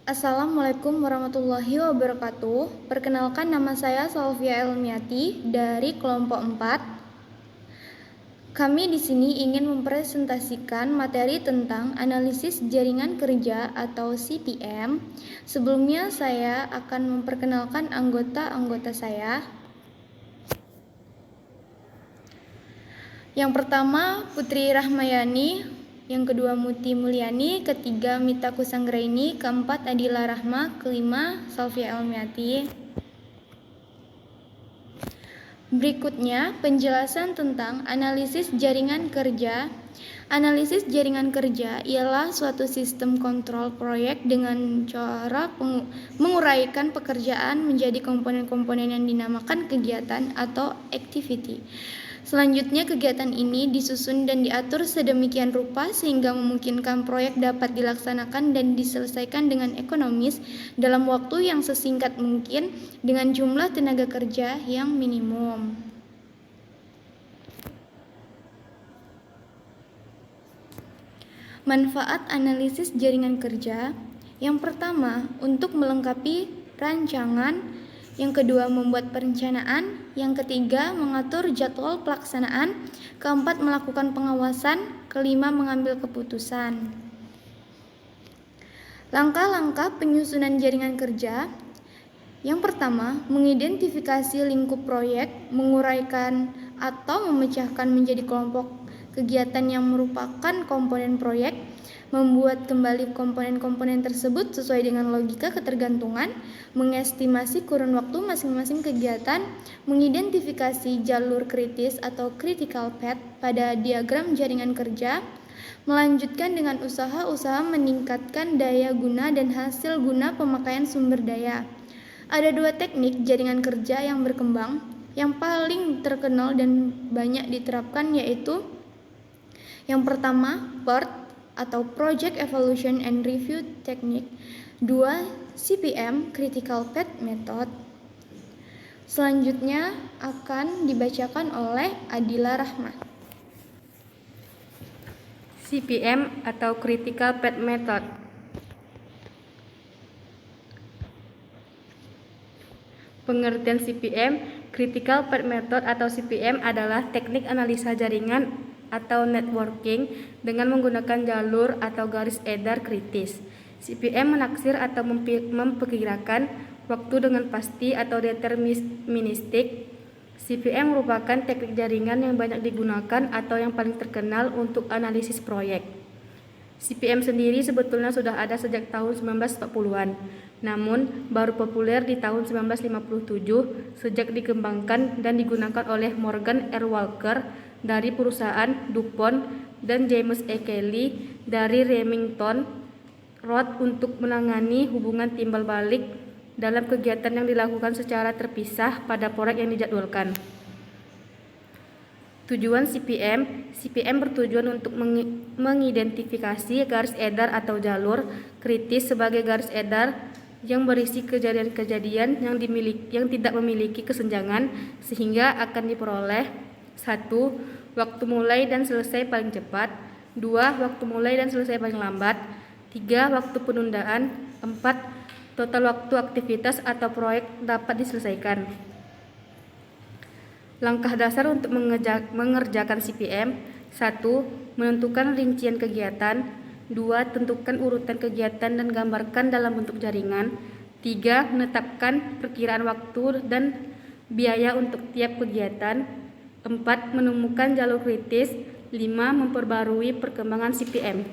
Assalamualaikum warahmatullahi wabarakatuh. Perkenalkan, nama saya Salvia Elmiati dari kelompok 4. Kami di sini ingin mempresentasikan materi tentang analisis jaringan kerja atau CPM. Sebelumnya saya akan memperkenalkan anggota-anggota saya. Yang pertama Putri Rahmayani, yang kedua Muti Mulyani, ketiga Mita Kusanggraini, keempat Adila Rahma, kelima Salvia Elmiati. Berikutnya penjelasan tentang analisis jaringan kerja. Analisis jaringan kerja ialah suatu sistem kontrol proyek dengan cara menguraikan pekerjaan menjadi komponen-komponen yang dinamakan kegiatan atau activity. Selanjutnya, kegiatan ini disusun dan diatur sedemikian rupa sehingga memungkinkan proyek dapat dilaksanakan dan diselesaikan dengan ekonomis dalam waktu yang sesingkat mungkin dengan jumlah tenaga kerja yang minimum. Manfaat analisis jaringan kerja. Yang pertama, untuk melengkapi rancangan. Yang kedua, membuat perencanaan. Yang ketiga, mengatur jadwal pelaksanaan. Keempat, melakukan pengawasan. Kelima, mengambil keputusan. Langkah-langkah penyusunan jaringan kerja. Yang pertama, mengidentifikasi lingkup proyek, menguraikan atau memecahkan menjadi kelompok kegiatan yang merupakan komponen proyek, membuat kembali komponen-komponen tersebut sesuai dengan logika ketergantungan, mengestimasi kurun waktu masing-masing kegiatan, mengidentifikasi jalur kritis atau critical path pada diagram jaringan kerja, melanjutkan dengan usaha-usaha meningkatkan daya guna dan hasil guna pemakaian sumber daya. Ada dua teknik jaringan kerja yang berkembang. Yang paling terkenal dan banyak diterapkan yaitu yang pertama, PERT atau Project Evaluation and Review Technique. 2. CPM, Critical Path Method. Selanjutnya akan dibacakan oleh Adila Rahma. CPM atau Critical Path Method. Pengertian CPM, Critical Path Method atau CPM adalah teknik analisa jaringan atau networking dengan menggunakan jalur atau garis edar kritis. CPM menaksir atau memperkirakan waktu dengan pasti atau deterministik. CPM merupakan teknik jaringan yang banyak digunakan atau yang paling terkenal untuk analisis proyek. CPM sendiri sebetulnya sudah ada sejak tahun 1940-an, namun baru populer di tahun 1957 sejak dikembangkan dan digunakan oleh Morgan R. Walker dari perusahaan DuPont dan James E. Kelly dari Remington Rand untuk menangani hubungan timbal balik dalam kegiatan yang dilakukan secara terpisah pada proyek yang dijadwalkan. Tujuan CPM bertujuan untuk mengidentifikasi garis edar atau jalur kritis sebagai garis edar yang berisi kejadian-kejadian yang tidak memiliki kesenjangan sehingga akan diperoleh 1. Waktu mulai dan selesai paling cepat. 2. Waktu mulai dan selesai paling lambat. 3. Waktu penundaan. 4. Total waktu aktivitas atau proyek dapat diselesaikan. Langkah dasar untuk mengerjakan CPM. 1. Menentukan rincian kegiatan. 2. Tentukan urutan kegiatan dan gambarkan dalam bentuk jaringan. 3. Menetapkan perkiraan waktu dan biaya untuk tiap kegiatan. 4. Menemukan jalur kritis. 5. Memperbarui perkembangan CPM.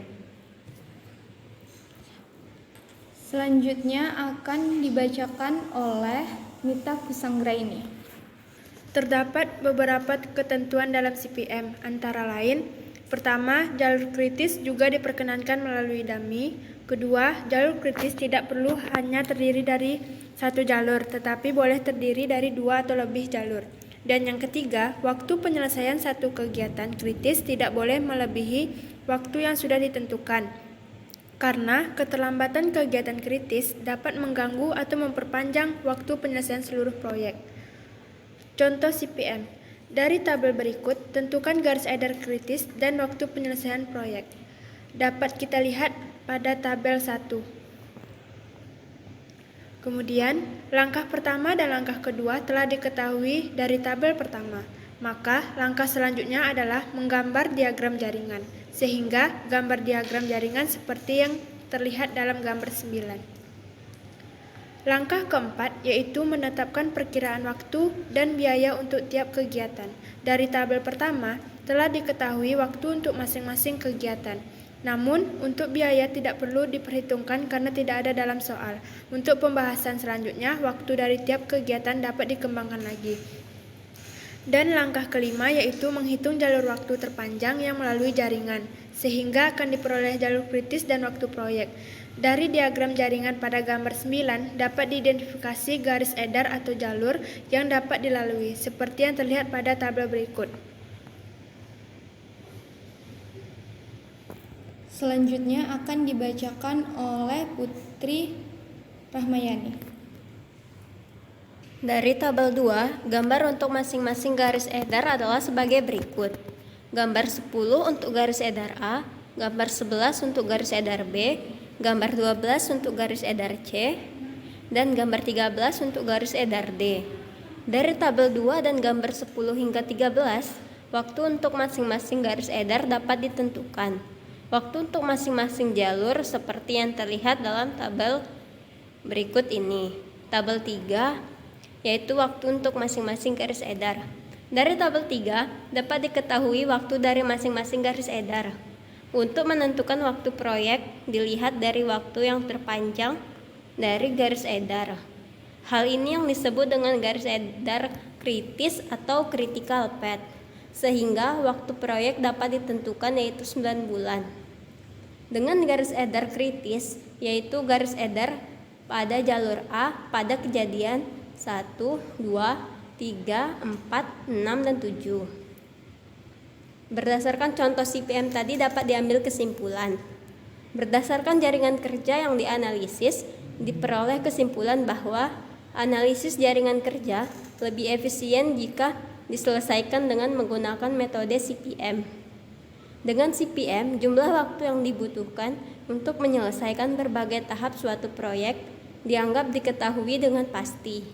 Selanjutnya akan dibacakan oleh Mita Kusanggraini. Terdapat beberapa ketentuan dalam CPM, antara lain: pertama, jalur kritis juga diperkenankan melalui dummy. Kedua, jalur kritis tidak perlu hanya terdiri dari satu jalur, tetapi boleh terdiri dari 2 atau lebih jalur. Dan yang ketiga, waktu penyelesaian satu kegiatan kritis tidak boleh melebihi waktu yang sudah ditentukan, karena keterlambatan kegiatan kritis dapat mengganggu atau memperpanjang waktu penyelesaian seluruh proyek. Contoh CPM. Dari tabel berikut, tentukan garis edar kritis dan waktu penyelesaian proyek. Dapat kita lihat pada tabel 1. Kemudian, langkah pertama dan langkah kedua telah diketahui dari tabel pertama. Maka, langkah selanjutnya adalah menggambar diagram jaringan, sehingga gambar diagram jaringan seperti yang terlihat dalam gambar 9. Langkah keempat yaitu menetapkan perkiraan waktu dan biaya untuk tiap kegiatan. Dari tabel pertama, telah diketahui waktu untuk masing-masing kegiatan. Namun, untuk biaya tidak perlu diperhitungkan karena tidak ada dalam soal. Untuk pembahasan selanjutnya, waktu dari tiap kegiatan dapat dikembangkan lagi. Dan langkah kelima yaitu menghitung jalur waktu terpanjang yang melalui jaringan, sehingga akan diperoleh jalur kritis dan waktu proyek. Dari diagram jaringan pada gambar 9 dapat diidentifikasi garis edar atau jalur yang dapat dilalui, seperti yang terlihat pada tabel berikut. Selanjutnya akan dibacakan oleh Putri Rahmayani. Dari tabel 2, gambar untuk masing-masing garis edar adalah sebagai berikut. Gambar 10 untuk garis edar A, gambar 11 untuk garis edar B, gambar 12 untuk garis edar C, dan gambar 13 untuk garis edar D. Dari tabel 2 dan gambar 10 hingga 13, waktu untuk masing-masing garis edar dapat ditentukan. Waktu untuk masing-masing jalur seperti yang terlihat dalam tabel berikut ini. Tabel 3 yaitu waktu untuk masing-masing garis edar. Dari tabel 3 dapat diketahui waktu dari masing-masing garis edar. Untuk menentukan waktu proyek dilihat dari waktu yang terpanjang dari garis edar. Hal ini yang disebut dengan garis edar kritis atau critical path, sehingga waktu proyek dapat ditentukan yaitu 9 bulan. Dengan garis edar kritis yaitu garis edar pada jalur A pada kejadian 1, 2, 3, 4, 6, dan 7. Berdasarkan contoh CPM tadi dapat diambil kesimpulan. Berdasarkan jaringan kerja yang dianalisis, diperoleh kesimpulan bahwa analisis jaringan kerja lebih efisien jika diselesaikan dengan menggunakan metode CPM. Dengan CPM, jumlah waktu yang dibutuhkan untuk menyelesaikan berbagai tahap suatu proyek dianggap diketahui dengan pasti.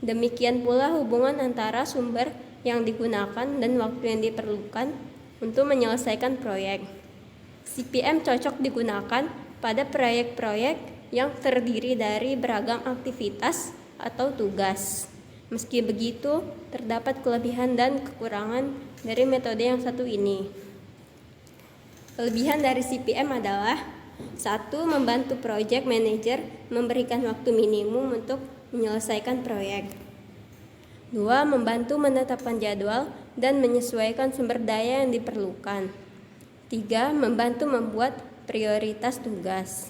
Demikian pula hubungan antara sumber yang digunakan dan waktu yang diperlukan untuk menyelesaikan proyek. CPM cocok digunakan pada proyek-proyek yang terdiri dari beragam aktivitas atau tugas. Meski begitu, terdapat kelebihan dan kekurangan dari metode yang satu ini. Kelebihan dari CPM adalah 1. Membantu project manager memberikan waktu minimum untuk menyelesaikan proyek. 2. Membantu menetapkan jadwal dan menyesuaikan sumber daya yang diperlukan. 3. Membantu membuat prioritas tugas.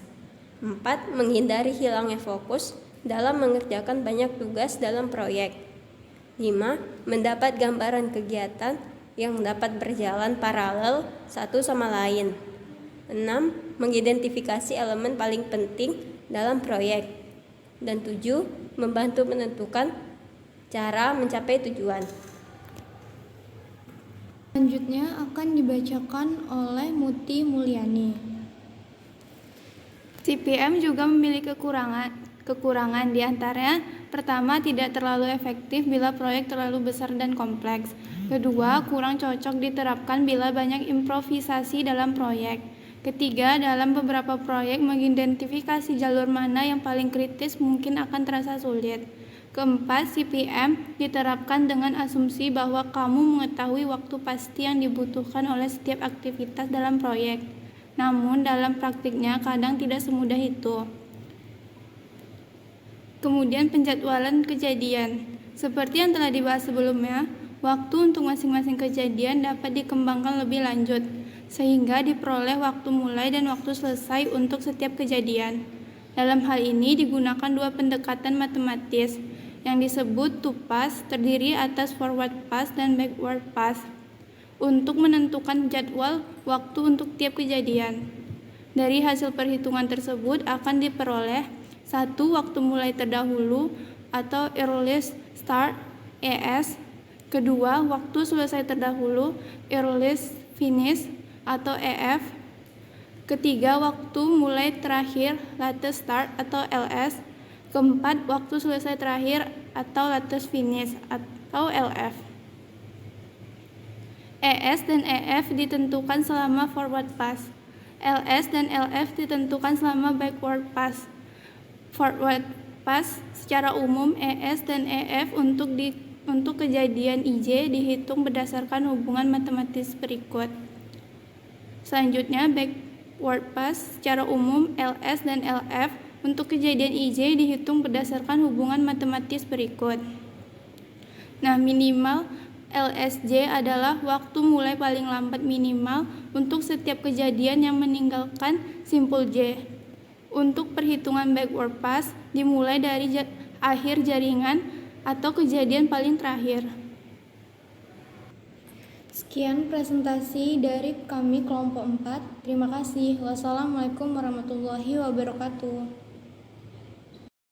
4. Menghindari hilangnya fokus dalam mengerjakan banyak tugas dalam proyek. 5. Mendapat gambaran kegiatan yang dapat berjalan paralel satu sama lain. 6. Mengidentifikasi elemen paling penting dalam proyek. Dan 7. Membantu menentukan cara mencapai tujuan. Selanjutnya akan dibacakan oleh Muti Mulyani. CPM juga memiliki kekurangan diantaranya pertama tidak terlalu efektif bila proyek terlalu besar dan kompleks. Kedua, kurang cocok diterapkan bila banyak improvisasi dalam proyek. Ketiga, dalam beberapa proyek mengidentifikasi jalur mana yang paling kritis mungkin akan terasa sulit. Keempat, CPM diterapkan dengan asumsi bahwa kamu mengetahui waktu pasti yang dibutuhkan oleh setiap aktivitas dalam proyek. Namun dalam praktiknya kadang tidak semudah itu. Kemudian penjadwalan kejadian. Seperti yang telah dibahas sebelumnya, waktu untuk masing-masing kejadian dapat dikembangkan lebih lanjut, sehingga diperoleh waktu mulai dan waktu selesai untuk setiap kejadian. Dalam hal ini digunakan dua pendekatan matematis yang disebut to pass, terdiri atas forward pass dan backward pass, untuk menentukan jadwal waktu untuk tiap kejadian. Dari hasil perhitungan tersebut akan diperoleh 1. Waktu mulai terdahulu atau earliest start ES. Kedua, waktu selesai terdahulu earliest finish atau EF. Ketiga, waktu mulai terakhir latest start atau LS. Keempat, waktu selesai terakhir atau latest finish atau LF. ES dan EF ditentukan selama forward pass. LS dan LF ditentukan selama backward pass. Forward pass secara umum ES dan EF untuk kejadian IJ dihitung berdasarkan hubungan matematis berikut. Selanjutnya, backward pass secara umum LS dan LF untuk kejadian IJ dihitung berdasarkan hubungan matematis berikut. Nah, minimal LSJ adalah waktu mulai paling lambat minimal untuk setiap kejadian yang meninggalkan simpul J. Untuk perhitungan backward pass dimulai dari akhir jaringan atau kejadian paling terakhir. Sekian presentasi dari kami kelompok 4. Terima kasih. Wassalamualaikum warahmatullahi wabarakatuh.